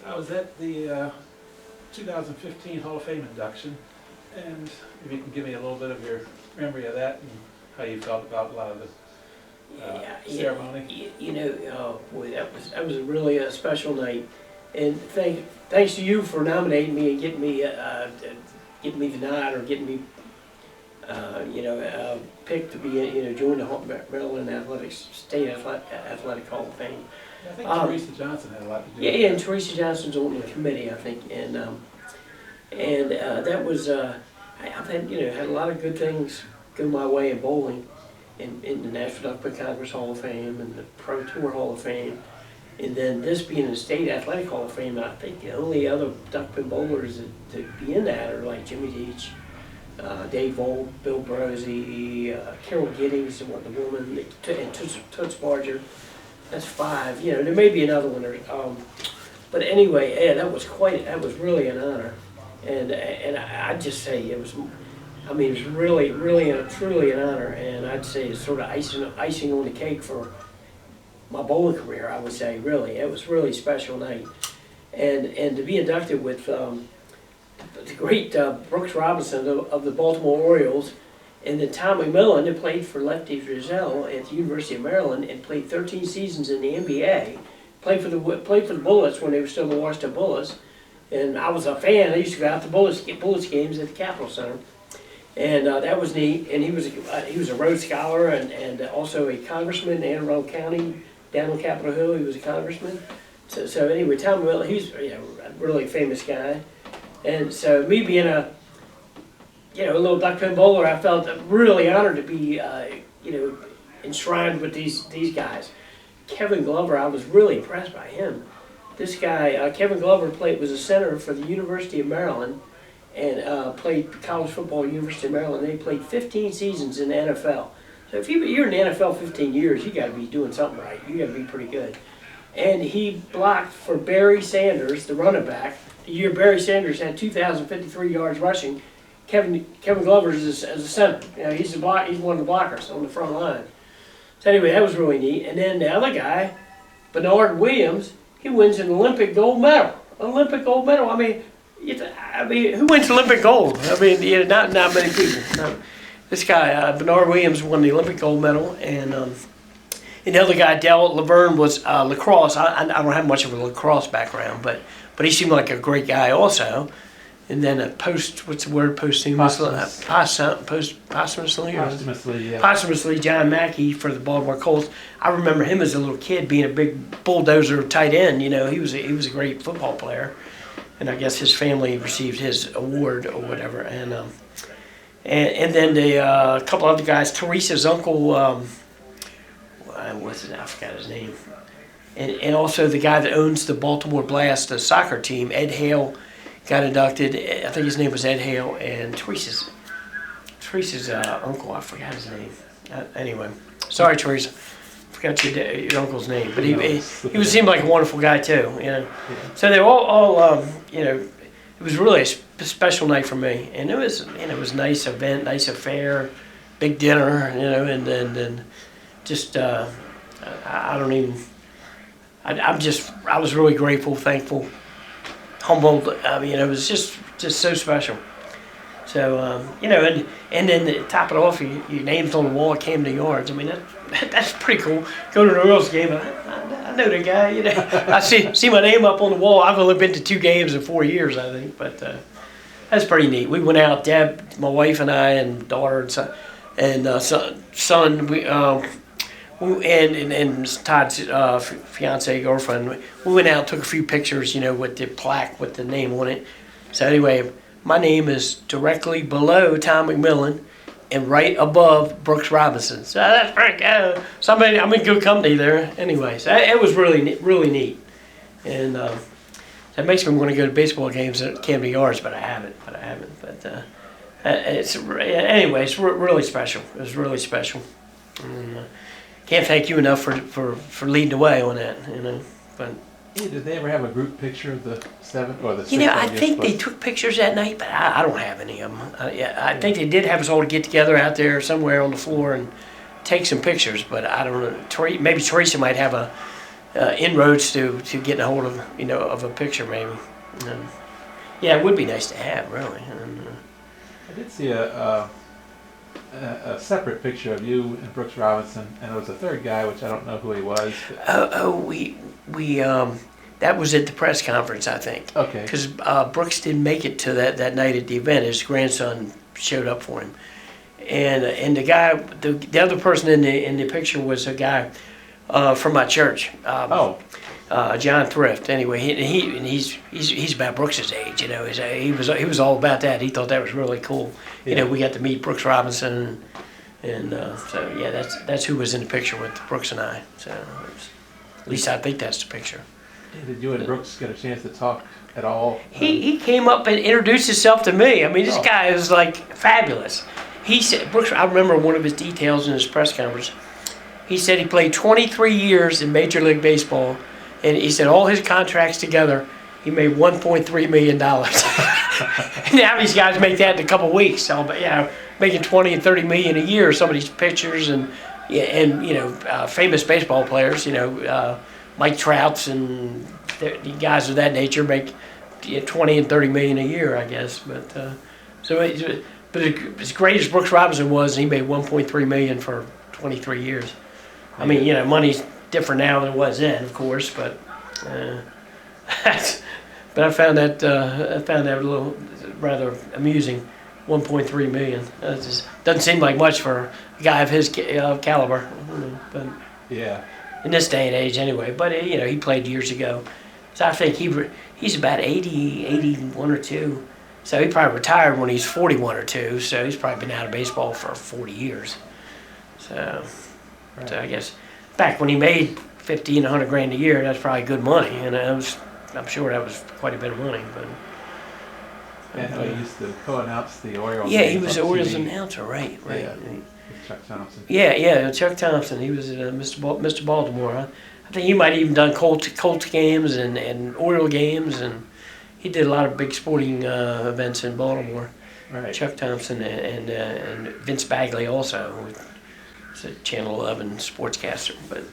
I was at the 2015 Hall of Fame induction, and if you can give me a little bit of your memory of that and how you felt about a lot of the ceremony. Boy, that was really a special night, and thanks to you for nominating me and getting me the nod or getting me picked to be join the Maryland State Athletic Hall of Fame. I think Teresa Johnson had a lot to do with Yeah, that. and Teresa Johnson's on the committee, I think, and that was I've had had a lot of good things go my way in bowling, in the National Duckpin Congress Hall of Fame and the Pro Tour Hall of Fame, and then this being the State Athletic Hall of Fame. I think the only other Duckpin bowlers to be in that are like Jimmy Deach, Dave Volk, Bill Brosey, Carol Giddings, the woman, and Toots Barger. That's 5. There may be another one. But anyway, yeah, that was really an honor, and I'd just say it was really, really, truly an honor, and I'd say it's sort of icing on the cake for my bowling career. I would say really, it was really a special night, and to be inducted with the great Brooks Robinson of the Baltimore Orioles, and then Tom McMillan, who played for Lefty Driesell at the University of Maryland and played 13 seasons in the NBA. Played for the Bullets when they were still the Washington Bullets, and I was a fan. I used to go out to Bullets games at the Capitol Center, and that was neat. And he was a Rhodes Scholar and also a congressman in Anne Arundel County down on Capitol Hill. He was a congressman. So anyway, Tom McMillan, he's a really famous guy, and so me being a little duckpin bowler, I felt really honored to be enshrined with these guys. Kevin Glover, I was really impressed by him. This guy, Kevin Glover, was a center for the University of Maryland and played college football at the University of Maryland. They played 15 seasons in the NFL. So if you're in the NFL 15 years, you got to be doing something right. You got to be pretty good. And he blocked for Barry Sanders, the running back. The year Barry Sanders had 2,053 yards rushing. Kevin Glover is a center. He's one of the blockers on the front line. So anyway, that was really neat. And then the other guy, Bernard Williams, he wins an Olympic gold medal. Olympic gold medal. I mean, who wins Olympic gold? I mean, not many people. No. This guy, Bernard Williams, won the Olympic gold medal, and the other guy, Dell Laverne, was lacrosse. I don't have much of a lacrosse background, but he seemed like a great guy also. And then posthumously, John Mackey for the Baltimore Colts. I remember him as a little kid being a big bulldozer tight end. He was a great football player, and I guess his family received his award or whatever. And then a couple other guys, Teresa's uncle, I forgot his name, and also the guy that owns the Baltimore Blast, the soccer team, Ed Hale, got inducted. I think his name was Ed Hale, and Teresa's uncle, I forgot his name. Anyway, sorry, Teresa, forgot your uncle's name, but he seemed like a wonderful guy too. Yeah. So they were all it was really a special night for me, and it was a nice event, nice affair, big dinner, and then just I was really grateful, thankful, humbled. It was just so special. So and then to top it off, your name's on the wall at Camden Yards. I mean, that's pretty cool. Go to an Orioles game, I know the guy. I see my name up on the wall. I've only been to 2 games in 4 years, I think, but that's pretty neat. We went out, Deb, my wife, and I, and daughter, and son. And Todd's fiance, girlfriend, we went out and took a few pictures, with the plaque with the name on it. So anyway, my name is directly below Tom McMillan and right above Brooks Robinson. So that's pretty good. I'm in good company there. Anyway, so it was really, really neat. And that makes me want to go to baseball games at Camden Yards, but I haven't. But it's really special. It was really special. And, can't thank you enough for leading the way on that, But hey, did they ever have a group picture of the 7 or the 6? I think they took pictures that night, but I don't have any of them. I think they did have us all get together out there somewhere on the floor and take some pictures, but I don't know. Maybe Teresa might have inroads to getting a hold of, of a picture maybe. And, yeah, it would be nice to have, really. And, I did see a separate picture of you and Brooks Robinson, and there was a third guy, which I don't know who he was. we that was at the press conference, I think. Okay. Because Brooks didn't make it to that night at the event. His grandson showed up for him, and the guy, the other person in the picture was a guy from my church. John Thrift. Anyway, he's about Brooks's age. He was all about that. He thought that was really cool. Yeah. We got to meet Brooks Robinson, and so yeah, that's who was in the picture with Brooks and I. So at least I think that's the picture. Did you and Brooks get a chance to talk at all? He came up and introduced himself to me. I mean, this guy is like fabulous. He said, Brooks, I remember one of his details in his press conference. He said he played 23 years in Major League Baseball, and he said all his contracts together, he made $1.3 million. Now these guys make that in a couple of weeks. So, but making 20 and 30 million a year. Some of these pitchers and famous baseball players, Mike Trouts and the guys of that nature make 20 and 30 million a year, I guess. But but as great as Brooks Robinson was, he made 1.3 million for 23 years. I mean, money's different now than it was then, of course, but but I found that a little rather amusing. 1.3 million. That just doesn't seem like much for a guy of his caliber. But yeah. In this day and age, anyway. But he played years ago, so I think he's about 80, 81 or 2. So he probably retired when he's 41 or 2. So he's probably been out of baseball for 40 years. So. Right. So I guess back when he made $50 and $100 grand a year, that's probably good money, and I'm sure that was quite a bit of money. But and he used to co-announce the Orioles. Yeah, he was the Orioles announcer, right? Yeah, with Chuck Thompson. Yeah, Chuck Thompson. He was Mr. Baltimore. I think he might have even done Colts games and Oriole games, and he did a lot of big sporting events in Baltimore. Right. Chuck Thompson and Vince Bagley also. It's a Channel 11 sportscaster, but